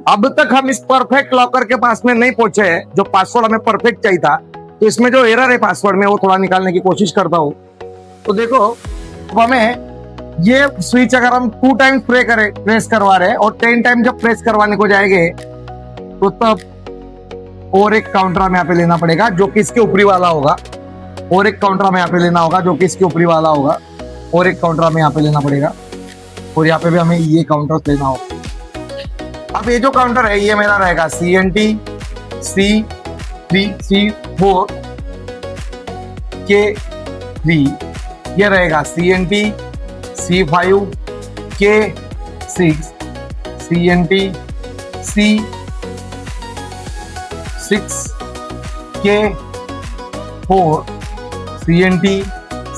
अब तक हम इस परफेक्ट लॉकर के पास में नहीं पहुंचे हैं, जो पासवर्ड हमें परफेक्ट चाहिए था। तो इसमें जो एरर है पासवर्ड में वो थोड़ा निकालने की कोशिश करता हूँ। तो देखो, अब हमें ये स्विच अगर हम 2 टाइम्स प्रेस करवा रहे हैं और 10 टाइम जब प्रेस करवाने को जाएंगे तो तब और एक काउंटर हमें यहाँ पे लेना पड़ेगा, जो कि इसके ऊपरी वाला होगा। और एक काउंटर हमें यहाँ पे लेना होगा, जो कि इसके ऊपरी वाला होगा। और एक काउंटर हमें यहाँ पे लेना पड़ेगा, और यहाँ पे भी हमें ये काउंटर लेना होगा। अब ये जो काउंटर है ये मेरा रहेगा CNT C3 C4 K3, ये रहेगा CNT C5 K6 CNT C6 K4 CNT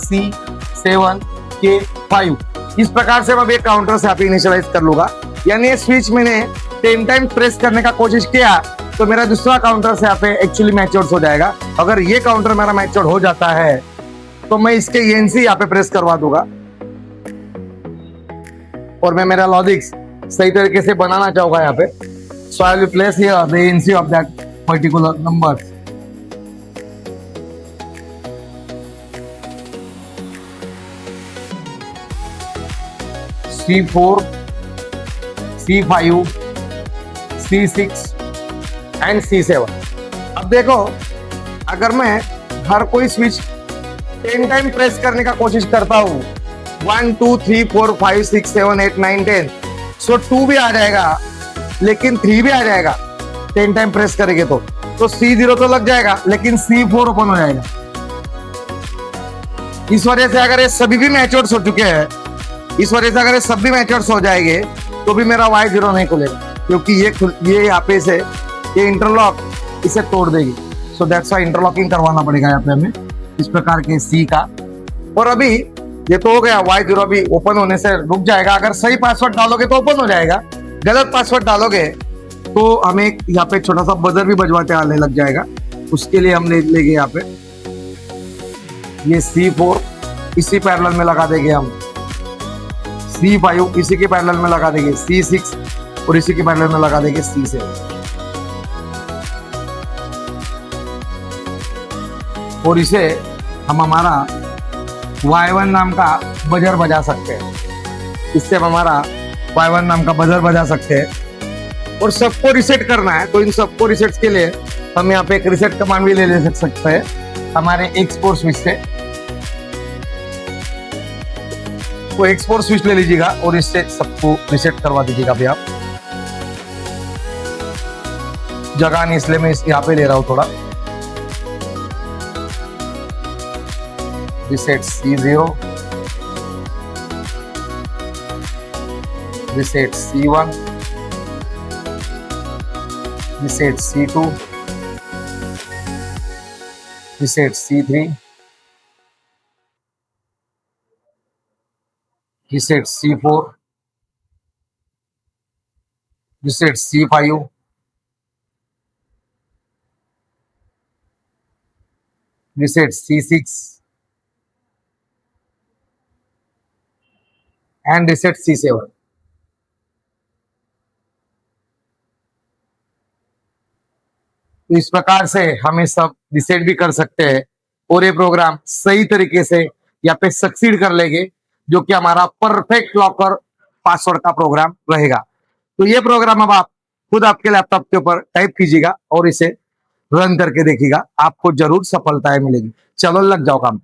C7 K5। इस प्रकार से मैं एक काउंटर से आप इनिशियलाइज कर लूंगा। यानी ये स्विच मैंने 10 टाइम प्रेस करने का कोशिश किया तो मेरा दूसरा काउंटर से यहाँ पे एक्चुअली मैच्योर हो जाएगा। अगर ये काउंटर मेरा मैच्योर हो जाता है तो मैं इसके ENC यहाँ पे प्रेस करवा दूंगा और मैं मेरा लॉजिक्स सही तरीके से बनाना चाहूंगा यहाँ पे। So I will place here the ENC of that particular number. C4 C5 C6 and C7। अब देखो, अगर मैं हर कोई स्विच 10 टाइम प्रेस करने का कोशिश करता हूँ, 1 2 3 4 5 6 7 8 9 10, सो 2 भी आ जाएगा लेकिन 3 भी आ जाएगा 10 टाइम प्रेस करेंगे तो C0 तो लग जाएगा लेकिन C4 ओपन हो जाएगा। इस वजह से अगर ये सभी भी मैच्योर्स हो चुके हैं, इस वजह से अगर ये सब भी मैच्योर्स हो जाएंगे तो भी मेरा Y0 नहीं खुलेगा, क्योंकि ये यहाँ पे से ये इंटरलॉक इसे तोड़ देगी। सो दैट्स व्हाई इंटरलॉकिंग करवाना पड़ेगा यहाँ पे हमें इस प्रकार के C का। और अभी ये तो हो गया, Y0 अभी ओपन होने से रुक जाएगा। अगर सही पासवर्ड डालोगे तो ओपन हो जाएगा, गलत पासवर्ड डालोगे तो हमें यहाँ पे छोटा सा बजर भी बजवाते आने लग जाएगा। उसके लिए हम लेंगे यहाँ पे ये C4 इसी पैरेलल में लगा देंगे, हम C5 इसी के पैरेलल में लगा देंगे, C6 और इसी के पैरेलल में लगा देंगे C7। और इसे हम हमारा Y1 नाम का बजर बजा सकते हैं। इससे हम हमारा Y1 नाम का बजर बजा सकते हैं। और सबको रिसेट करना है तो इन सबको रिसेट के लिए हम यहाँ पे एक रिसेट कमांड भी ले सकते हैं हमारे X4 स्विच से। तो X4 स्विच ले लीजिएगा और इससे सबको रिसेट करवा दीजिएगा। अभी आप जगह नहीं इसलिए मैं यहाँ पे ले रहा हूँ थोड़ा। Reset C0, reset C1, reset C2, reset C3, reset C4, reset C5, reset C6 and reset C7। तो इस प्रकार से हम ये सब रिसेट भी कर सकते हैं और ये प्रोग्राम सही तरीके से यहाँ पे सक्सीड कर लेंगे, जो कि हमारा परफेक्ट लॉकर पासवर्ड का प्रोग्राम रहेगा। तो ये प्रोग्राम अब आप खुद आपके लैपटॉप के ऊपर टाइप कीजिएगा और इसे रन करके देखिएगा, आपको जरूर सफलताएं मिलेगी। चलो लग जाओ काम।